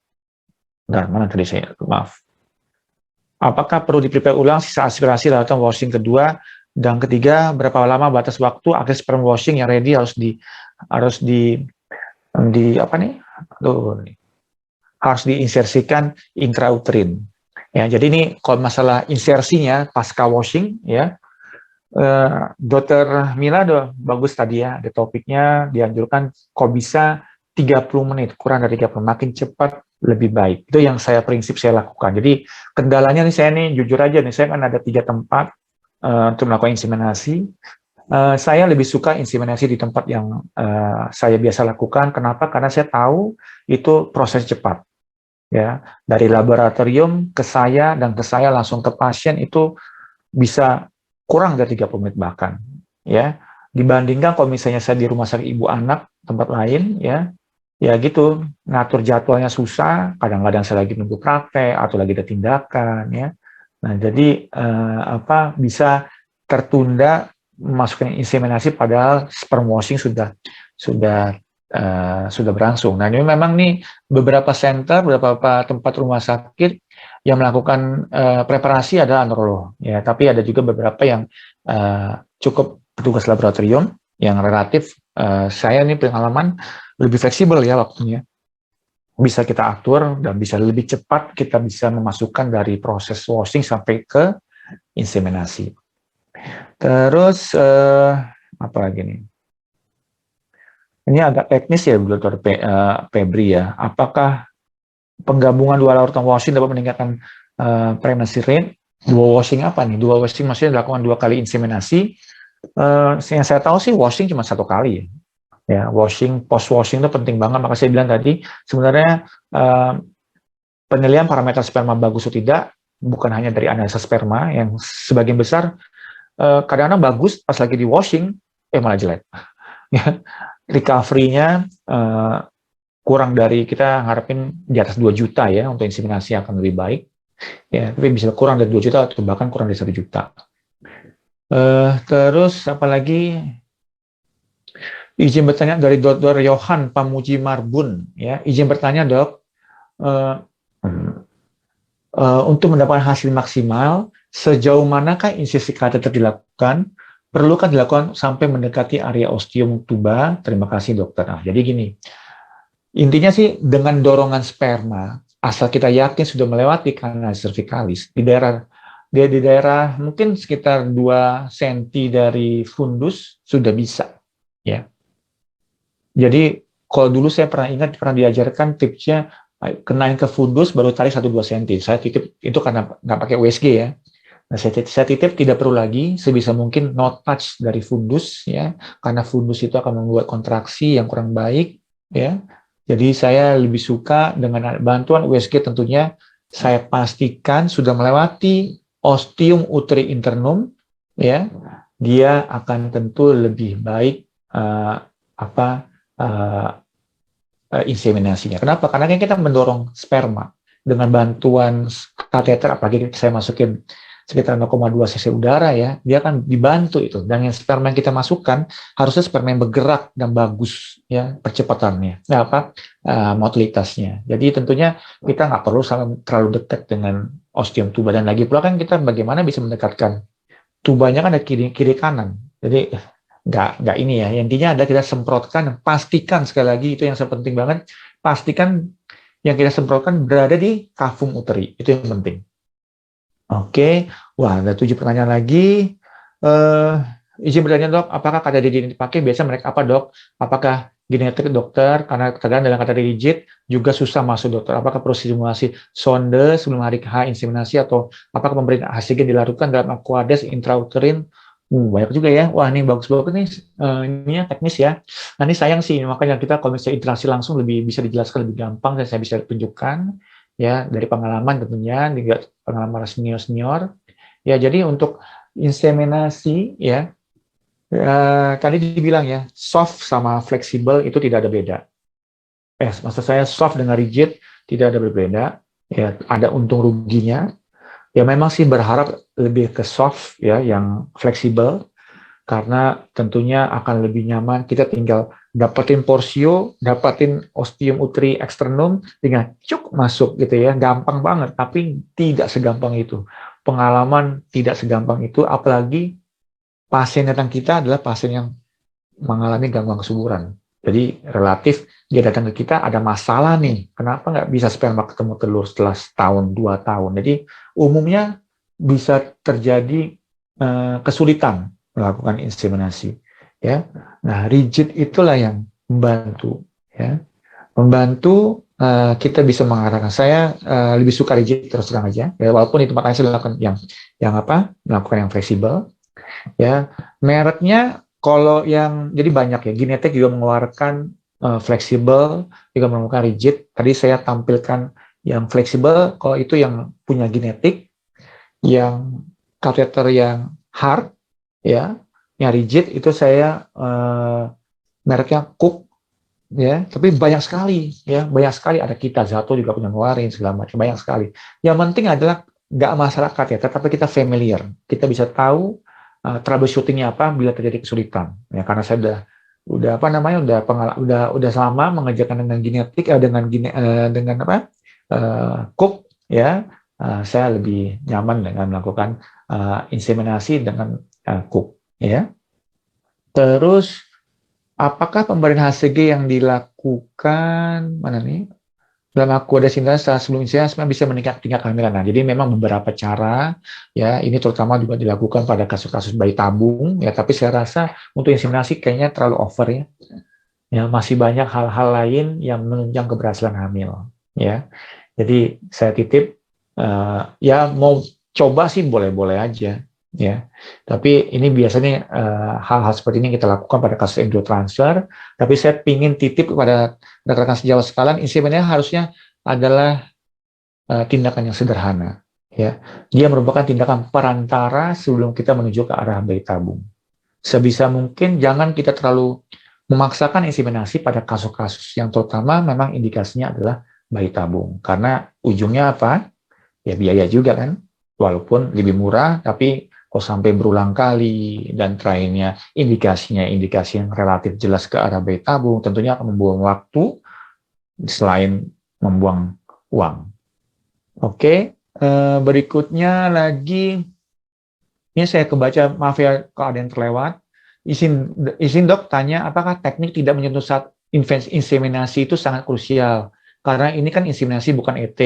A: Mana tadi saya maaf? Apakah perlu di-prepare ulang sisa aspirasi larutan washing kedua dan ketiga? Berapa lama batas waktu akhir sperm washing yang ready harus diinsersikan intrauterin. Ya, jadi ini kalau masalah insersinya pasca washing ya, Dr. Mila bagus tadi ya, ada topiknya dianjurkan kalau bisa 30 menit, kurang dari 30, makin cepat lebih baik. Itu yang prinsip saya lakukan. Jadi kendalanya nih saya nih jujur aja nih, saya kan ada 3 tempat untuk melakukan inseminasi. Saya lebih suka inseminasi di tempat yang saya biasa lakukan. Kenapa? Karena saya tahu itu proses cepat. Ya, dari laboratorium ke saya dan ke saya langsung ke pasien itu bisa kurang dari 30 menit bahkan. Ya, dibandingkan kalau misalnya saya di rumah sakit ibu anak tempat lain ya gitu, ngatur jadwalnya susah. Kadang-kadang saya lagi nunggu praktek atau lagi ada tindakan ya. Nah, jadi bisa tertunda memasukkan inseminasi padahal sperm washing sudah berlangsung. Nah, ini memang nih beberapa center, beberapa tempat rumah sakit yang melakukan preparasi adalah androlog, ya. Tapi ada juga beberapa yang cukup petugas laboratorium yang relatif saya ini pengalaman lebih fleksibel ya waktunya. Bisa kita atur dan bisa lebih cepat kita bisa memasukkan dari proses washing sampai ke inseminasi. Terus apa lagi nih? Ini agak teknis ya, Dr. Febri ya. Apakah penggabungan dua larutan washing dapat meningkatkan pregnancy rate? Dua washing apa nih? Dua washing maksudnya dilakukan 2 kali inseminasi. Yang saya tahu sih washing cuma 1 kali ya. Ya, washing, post washing itu penting banget. Maka saya bilang tadi sebenarnya penilaian parameter sperma bagus atau tidak bukan hanya dari analisa sperma yang sebagian besar kadang-kadang bagus pas lagi di washing malah jelek. Recovery-nya kurang dari, kita harapin di atas 2 juta ya untuk inseminasi akan lebih baik ya, tapi bisa kurang dari 2 juta atau bahkan kurang dari 1 juta. Terus apalagi, izin bertanya dari Dr. Johan Pamuji Marbun ya, izin bertanya dok, untuk mendapatkan hasil maksimal sejauh manakah insisi kateter dilakukan? Perlukah dilakukan sampai mendekati area ostium tuba? Terima kasih dokter. Nah, jadi gini, intinya sih dengan dorongan sperma, asal kita yakin sudah melewati kanal cervicalis, di daerah mungkin sekitar 2 cm dari fundus sudah bisa. Ya. Jadi kalau dulu saya pernah diajarkan tipsnya kenain ke fundus baru tarik 1-2 cm. Saya titip itu karena nggak pakai USG ya. Nah, saya titip tidak perlu lagi, sebisa mungkin no touch dari fundus ya, karena fundus itu akan membuat kontraksi yang kurang baik ya. Jadi saya lebih suka dengan bantuan USG, tentunya saya pastikan sudah melewati ostium uteri internum ya, dia akan tentu lebih baik inseminasinya. Kenapa? Karena kan kita mendorong sperma dengan bantuan kateter, apalagi saya masukin sekitar 0,2 cc udara ya, dia akan dibantu itu. Dan yang sperma yang kita masukkan harusnya sperma yang bergerak dan bagus ya percepatannya, motilitasnya. Jadi tentunya kita nggak perlu terlalu dekat dengan ostium tuba, dan lagi pula kan kita bagaimana bisa mendekatkan tubanya kan ada kiri kanan. Jadi nggak ini ya. Intinya adalah kita semprotkan, pastikan sekali lagi itu yang penting banget, pastikan yang kita semprotkan berada di kafum uteri, itu yang penting. Oke, wah ada 7 pertanyaan lagi. Izin bertanya dok, apakah kata digit dipakai? Biasa mereka apa dok? Apakah genetik dokter? Karena kadang dalam kata digit juga susah masuk dokter. Apakah perlu simulasi sonde sebelum hari H inseminasi, atau apakah pemberian HCG dilakukan dalam aquades intrauterin? Banyak juga ya. Wah ini bagus banget nih. Ini teknis ya. Nah ini sayang sih, makanya kita kalau misalnya interaksi langsung lebih bisa dijelaskan lebih gampang dan saya bisa tunjukkan. Ya, dari pengalaman tentunya, juga pengalaman senior-senior. Ya, jadi untuk inseminasi ya, tadi dibilang ya, soft sama fleksibel itu tidak ada beda. Maksud saya soft dengan rigid tidak ada berbeda. Ya, ada untung ruginya. Ya memang sih berharap lebih ke soft ya, yang fleksibel, karena tentunya akan lebih nyaman. Kita tinggal dapetin porsio, dapetin ostium uteri externum, tinggal cuk masuk gitu ya, gampang banget. Tapi tidak segampang itu. Pengalaman tidak segampang itu, apalagi pasien datang kita adalah pasien yang mengalami gangguan kesuburan. Jadi relatif dia datang ke kita ada masalah nih, kenapa nggak bisa sperma ketemu telur setelah setahun 2 tahun. Jadi umumnya bisa terjadi kesulitan melakukan inseminasi ya. Nah, rigid itulah yang membantu ya. Membantu kita bisa mengarahkan. Saya lebih suka rigid terus terang aja. Ya, walaupun di tempat lain saya lakukan melakukan yang fleksibel ya. Mereknya kalau yang jadi banyak ya. Genetik juga mengeluarkan fleksibel, juga mengeluarkan rigid. Tadi saya tampilkan yang fleksibel, kalau itu yang punya genetik, yang kateter yang hard ya, yang rigid itu saya mereknya Cook ya, tapi banyak sekali ya, banyak sekali, ada kita Zato juga punya ngeluarin segala macam, banyak sekali. Yang penting adalah nggak masalah kateter, tapi kita familiar, kita bisa tahu troubleshootingnya apa bila terjadi kesulitan. Ya, karena saya udah apa namanya udah selama mengerjakan dengan genetik dengan apa cook ya, saya lebih nyaman dengan melakukan inseminasi dengan cook ya. Terus apakah pemberian HCG yang dilakukan mana nih dalam akuodasinas sebelum inseminasi bisa meningkat tingkat kehamilan? Nah, jadi memang beberapa cara ya, ini terutama juga dilakukan pada kasus-kasus bayi tabung ya, tapi saya rasa untuk inseminasi kayaknya terlalu over ya. Ya, masih banyak hal-hal lain yang menunjang keberhasilan hamil ya. Jadi saya titip ya mau coba sih boleh-boleh aja ya. Tapi ini biasanya hal-hal seperti ini kita lakukan pada kasus embryo transfer. Tapi saya ingin titip kepada rekan-rekan sejawat sekalian, inseminasi harusnya adalah tindakan yang sederhana. Ya, dia merupakan tindakan perantara sebelum kita menuju ke arah bayi tabung. Sebisa mungkin jangan kita terlalu memaksakan inseminasi pada kasus-kasus yang terutama memang indikasinya adalah bayi tabung. Karena ujungnya apa? Ya biaya juga kan. Walaupun lebih murah, tapi kok sampai berulang kali dan terakhirnya indikasi yang relatif jelas ke arah bayi tabung, tentunya akan membuang waktu selain membuang uang. Oke, berikutnya lagi, ini saya kebaca, maaf ya kalau ada yang terlewat. Izin dok tanya, apakah teknik tidak menyentuh saat inseminasi itu sangat krusial? Karena ini kan inseminasi bukan ET,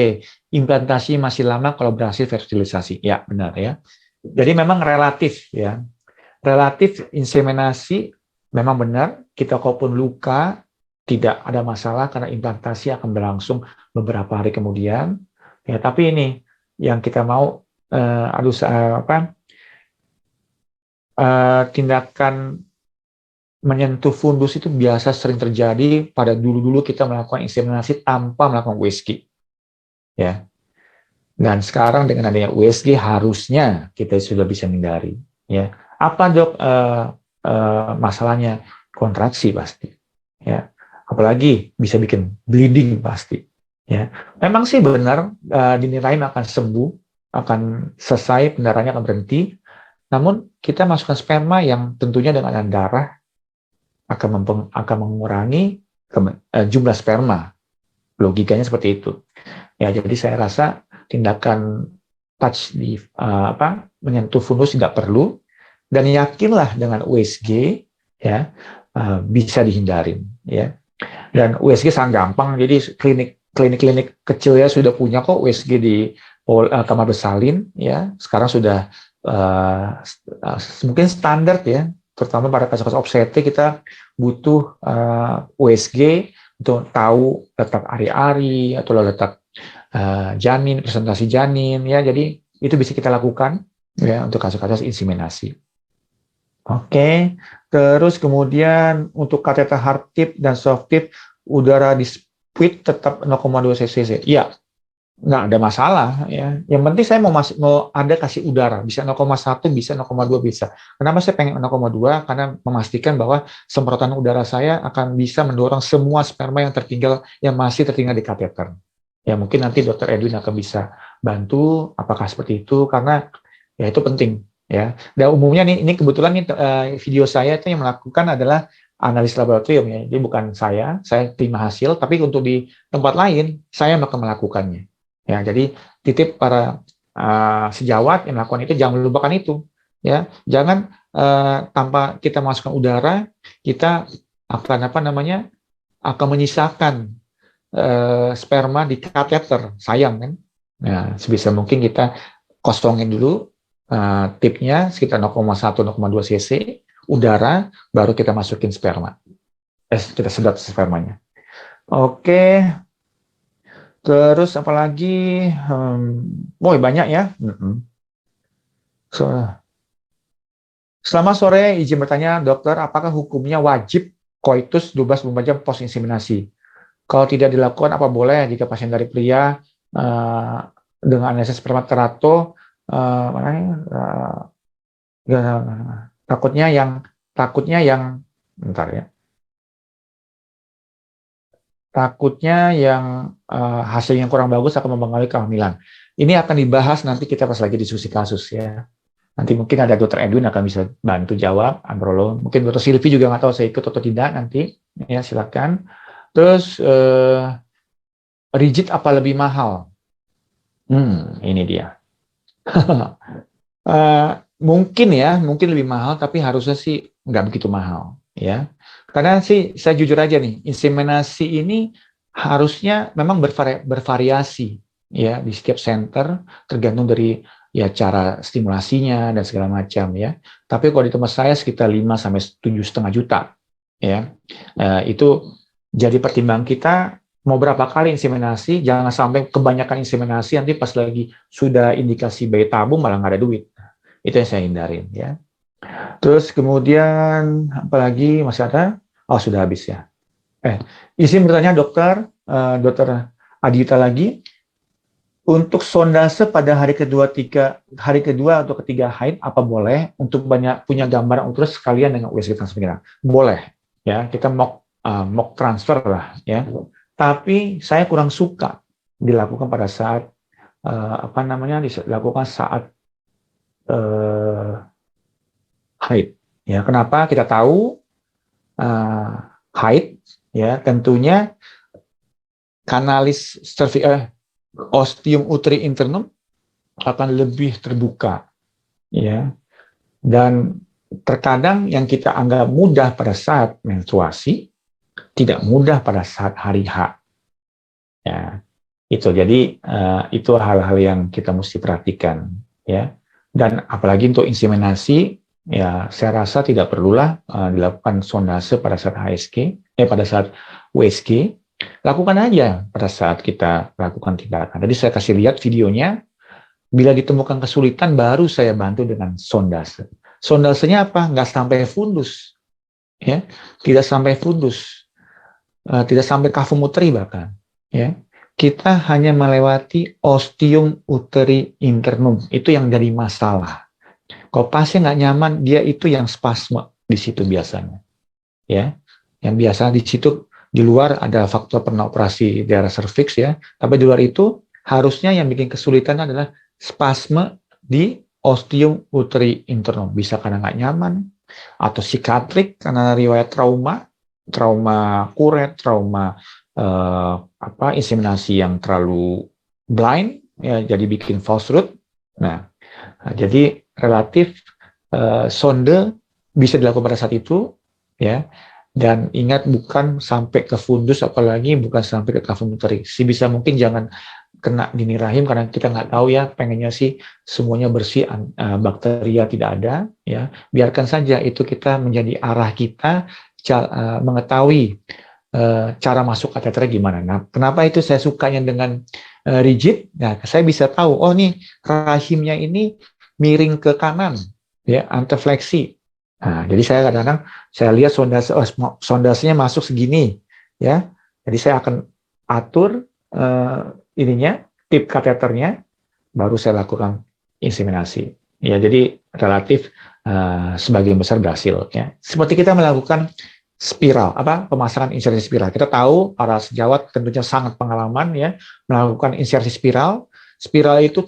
A: implantasi masih lama kalau berhasil fertilisasi. Ya benar ya. Jadi memang relatif ya. Relatif inseminasi memang benar, kita kalaupun luka tidak ada masalah karena implantasi akan berlangsung beberapa hari kemudian. Ya, tapi ini yang kita mau tindakan menyentuh fundus itu biasa sering terjadi pada dulu-dulu kita melakukan inseminasi tanpa melakukan USG. Ya. Dan sekarang dengan adanya USG harusnya kita sudah bisa menghindari. Ya. Apa dok masalahnya? Kontraksi pasti. Ya. Apalagi bisa bikin bleeding pasti. Ya. Memang sih benar dinilai akan sembuh, akan selesai, pendarahannya akan berhenti. Namun kita masukkan sperma yang tentunya dengan darah akan mengurangi jumlah sperma. Logikanya seperti itu. Ya, jadi saya rasa tindakan touch di menyentuh fundus tidak perlu, dan yakinlah dengan USG ya bisa dihindarin ya. Dan USG sangat gampang. Jadi klinik kecil ya sudah punya kok USG di kamar bersalin ya. Sekarang sudah mungkin standar ya, terutama pada kasus-kasus obstetrik kita butuh USG untuk tahu letak ari-ari atau letak janin, presentasi janin ya. Jadi itu bisa kita lakukan ya untuk kasus-kasus inseminasi. Oke, terus kemudian untuk kateter hard tip dan soft tip udara di split tetap 0,2 cc. Iya, nggak ada masalah ya. Yang penting saya mau ada kasih udara, bisa 0,1 bisa 0,2 bisa. Kenapa saya pengen 0,2? Karena memastikan bahwa semprotan udara saya akan bisa mendorong semua sperma yang masih tertinggal di kateter. Ya mungkin nanti Dokter Edwin akan bisa bantu apakah seperti itu, karena ya itu penting ya. Dan umumnya ini kebetulan video saya itu yang melakukan adalah analis laboratorium ya. Jadi bukan saya terima hasil, tapi untuk di tempat lain saya akan melakukannya. Ya, jadi titip para sejawat yang melakukan itu jangan melupakan itu. Ya, jangan tanpa kita masukkan udara kita akan akan menyisakan sperma di kateter, sayang kan. Nah, sebisa mungkin kita kosongin dulu tipnya sekitar 0,1-0,2 cc udara, baru kita masukin sperma. Kita sedot spermanya. Oke. Terus apalagi, banyak ya. Selamat sore, izin bertanya dokter, apakah hukumnya wajib koitus 12-24 jam post inseminasi? Kalau tidak dilakukan, apa boleh jika pasien dari pria dengan analisis sperma terato, takutnya yang bentar ya. Takutnya yang hasilnya kurang bagus akan mempengaruhi kehamilan. Ini akan dibahas nanti kita pas lagi diskusi kasus ya. Nanti mungkin ada Dokter Edwin akan bisa bantu jawab, Ambrolo. Mungkin Dokter Silvi juga nggak tahu saya ikut atau tidak nanti. Ya silakan. Terus rigid apa lebih mahal? Ini dia. Mungkin ya, mungkin lebih mahal, tapi harusnya sih nggak begitu mahal, ya. Karena sih saya jujur aja nih, inseminasi ini harusnya memang bervariasi, ya, di setiap center, tergantung dari ya cara stimulasinya dan segala macam, ya. Tapi kalau di tempat saya sekitar 5 sampai 7,5 juta, ya. Itu jadi pertimbangan kita mau berapa kali inseminasi, jangan sampai kebanyakan inseminasi nanti pas lagi sudah indikasi bayi tabung malah nggak ada duit. Itu yang saya hindarin, ya. Terus kemudian apalagi masih ada? Oh, sudah habis ya. Izin bertanya dokter, dokter Adita lagi, untuk sondase pada hari kedua atau ketiga haid apa boleh untuk banyak punya gambaran uterus sekalian dengan USG transmigrasi? Boleh, ya. Kita mock transfer lah, ya. Tapi saya kurang suka dilakukan pada saat dilakukan saat haid. Ya, kenapa? Kita tahu haid, ya, tentunya kanalis ostium uteri internum akan lebih terbuka, ya. Dan terkadang yang kita anggap mudah pada saat menstruasi tidak mudah pada saat hari H. Ya, itu. Jadi itu hal-hal yang kita mesti perhatikan, ya. Dan apalagi untuk inseminasi, ya saya rasa tidak perlulah dilakukan sondase pada saat pada saat USG. Lakukan aja pada saat kita lakukan tindakan. Tadi saya kasih lihat videonya. Bila ditemukan kesulitan, baru saya bantu dengan sondase. Sondasenya apa? Nggak sampai fundus, ya, tidak sampai fundus, tidak sampai cavum uteri bahkan, ya. Kita hanya melewati ostium uteri internum. Itu yang jadi masalah. Kalau pasien nggak nyaman, dia itu yang spasme di situ biasanya, ya. Yang biasa di situ di luar ada faktor pernah operasi daerah serviks, ya. Tapi di luar itu harusnya yang bikin kesulitan adalah spasme di ostium uteri internum. Bisa karena nggak nyaman, atau psikatrik karena riwayat trauma kuret, trauma inseminasi yang terlalu blind, ya, jadi bikin false root. Nah, jadi relatif sonde bisa dilakukan pada saat itu, ya. Dan ingat, bukan sampai ke fundus, apalagi bukan sampai ke cavum uteri. Sebisa mungkin jangan kena dini rahim, karena kita nggak tahu, ya. Pengennya sih semuanya bersih, bakteria tidak ada, ya. Biarkan saja itu, kita menjadi arah kita mengetahui cara masuk kateter gimana. Nah, kenapa itu saya sukanya dengan rigid? Nah, saya bisa tahu, oh nih rahimnya ini miring ke kanan, ya, antefleksi. Nah, jadi saya kadang-kadang saya lihat sondasenya masuk segini, ya. Jadi saya akan atur tip kateternya, baru saya lakukan inseminasi. Ya, jadi relatif sebagian besar berhasil, ya. Seperti kita melakukan spiral, pemasangan insersi spiral. Kita tahu para sejawat tentunya sangat pengalaman, ya, melakukan insersi spiral. Spiral itu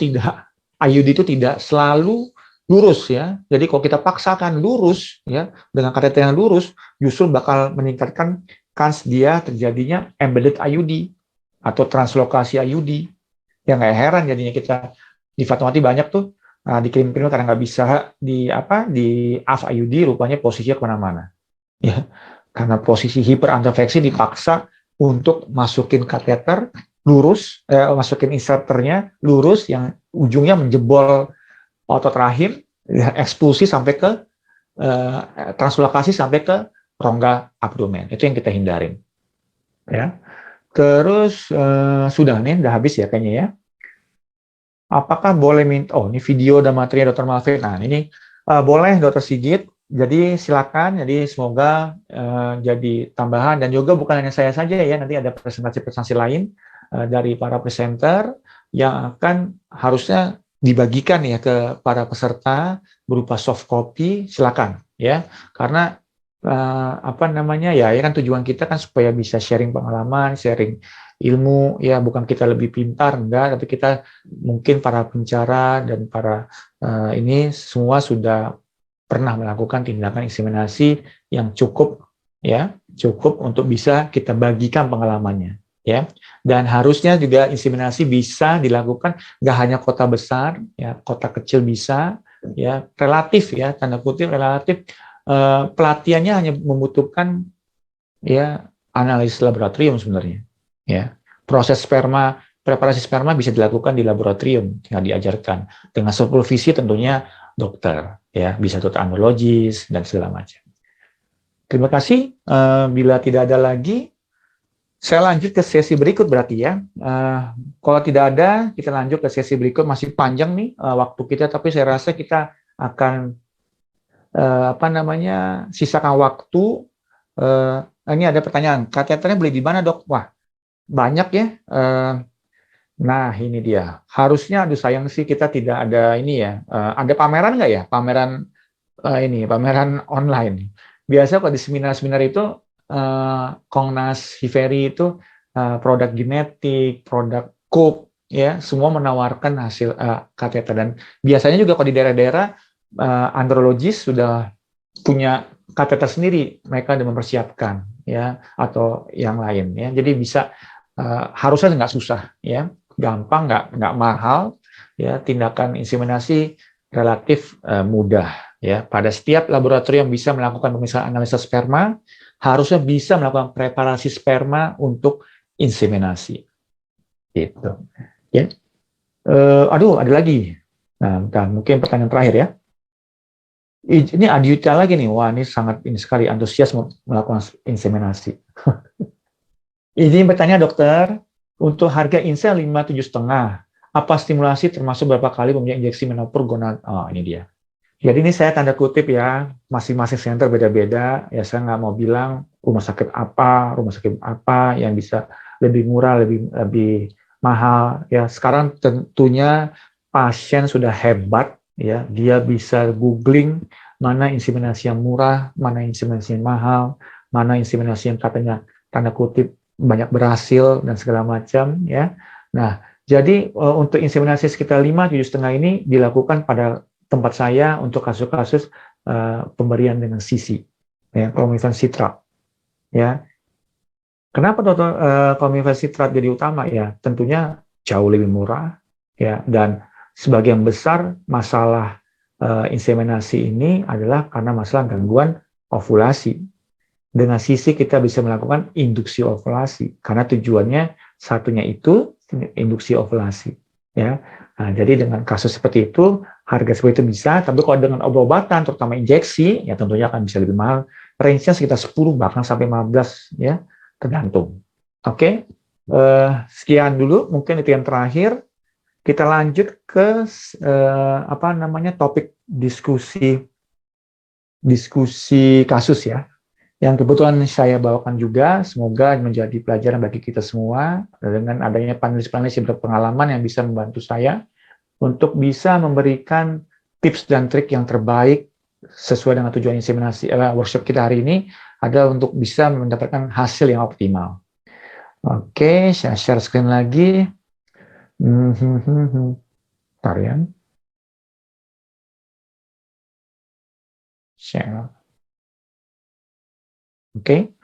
A: IUD itu tidak selalu lurus, ya. Jadi kalau kita paksakan lurus, ya, dengan kateter yang lurus, justru bakal meningkatkan kans dia terjadinya embedded IUD atau translokasi IUD. Ya nggak heran jadinya kita di Fatmawati banyak tuh dikirim-kirim karena nggak bisa di AF IUD, rupanya posisinya kemana-mana, ya. Karena posisi hiperantefleksi dipaksa untuk masukin kateter lurus, masukin inserternya lurus, yang ujungnya menjebol otot rahim, ya, ekspulsi sampai ke translokasi sampai ke rongga abdomen. Itu yang kita hindarin, ya. Terus sudah habis ya kayaknya, ya. Apakah boleh minta? Oh, ini video dan materi Dr. Malvin. Nah, ini boleh Dr. Sigit. Jadi silakan. Jadi semoga jadi tambahan, dan juga bukan hanya saya saja, ya. Nanti ada presentasi-presentasi lain dari para presenter yang akan harusnya dibagikan, ya, ke para peserta berupa soft copy. Silakan, ya. Karena apa namanya ya, ya kan tujuan kita kan supaya bisa sharing pengalaman, sharing ilmu, ya bukan kita lebih pintar, enggak, tapi kita mungkin para pencara dan para ini semua sudah pernah melakukan tindakan inseminasi yang cukup, ya cukup untuk bisa kita bagikan pengalamannya, ya. Dan harusnya juga inseminasi bisa dilakukan nggak hanya kota besar, ya kota kecil bisa, ya relatif, ya tanda kutip relatif. Pelatihannya hanya membutuhkan, ya analisis laboratorium sebenarnya, ya proses sperma, preparasi sperma bisa dilakukan di laboratorium, tinggal diajarkan dengan supervisi tentunya dokter, ya bisa dokter andrologis dan segala macam. Terima kasih. Bila tidak ada lagi, saya lanjut ke sesi berikut berarti ya. Kalau tidak ada, kita lanjut ke sesi berikut. Masih panjang nih waktu kita, tapi saya rasa kita akan apa namanya sisakan waktu. Ini ada pertanyaan, kateternya beli di mana dok? Wah banyak ya. Nah ini dia. Harusnya, aduh sayang sih kita tidak ada ini ya. Ada pameran nggak ya? Pameran ini pameran online. Biasa kalau di seminar-seminar itu Kongnas Hiferi itu produk genetik, produk Cook, ya semua menawarkan hasil kateter, dan biasanya juga kalau di daerah-daerah andrologis sudah punya kateter sendiri, mereka sudah mempersiapkan, ya atau yang lain, ya jadi bisa harusnya nggak susah, ya gampang, nggak mahal, ya tindakan inseminasi relatif mudah, ya pada setiap laboratorium yang bisa melakukan pemeriksaan analisa sperma harusnya bisa melakukan preparasi sperma untuk inseminasi gitu, ya. Aduh ada lagi, nah mungkin pertanyaan terakhir ya. Ini Aditya lagi nih, wah ini sangat ini sekali antusias melakukan inseminasi. Ini bertanya dokter, untuk harga insel 5,7,5, apa stimulasi termasuk berapa kali pemberian injeksi menopur gonad? Oh ini dia. Jadi ini saya tanda kutip ya, masing-masing center beda-beda. Ya saya nggak mau bilang rumah sakit apa yang bisa lebih murah, lebih mahal. Ya sekarang tentunya pasien sudah hebat, ya dia bisa googling mana inseminasi yang murah, mana inseminasi yang mahal, mana inseminasi yang katanya tanda kutip banyak berhasil dan segala macam. Ya, nah jadi untuk inseminasi sekitar 5,7,5 ini dilakukan pada tempat saya untuk kasus-kasus pemberian dengan sisi, ya, clomiphene citrat. Ya, kenapa dokter clomiphene citrat jadi utama? Ya, tentunya jauh lebih murah, ya, dan sebagian besar masalah inseminasi ini adalah karena masalah gangguan ovulasi. Dengan sisi kita bisa melakukan induksi ovulasi karena tujuannya satunya itu induksi ovulasi, ya. Nah, jadi dengan kasus seperti itu harga seperti itu bisa, tapi kalau dengan obat-obatan terutama injeksi ya tentunya akan bisa lebih mahal, range-nya sekitar 10 bahkan sampai 15, ya tergantung. Oke. Sekian dulu mungkin itu yang terakhir. Kita lanjut ke apa namanya topik diskusi kasus ya, yang kebetulan saya bawakan juga, semoga menjadi pelajaran bagi kita semua dengan adanya panelis-panelis yang berpengalaman yang bisa membantu saya untuk bisa memberikan tips dan trik yang terbaik sesuai dengan tujuan inseminasi. Workshop kita hari ini adalah untuk bisa mendapatkan hasil yang optimal. Oke, saya share screen lagi. Bentar ya. Share. Oke.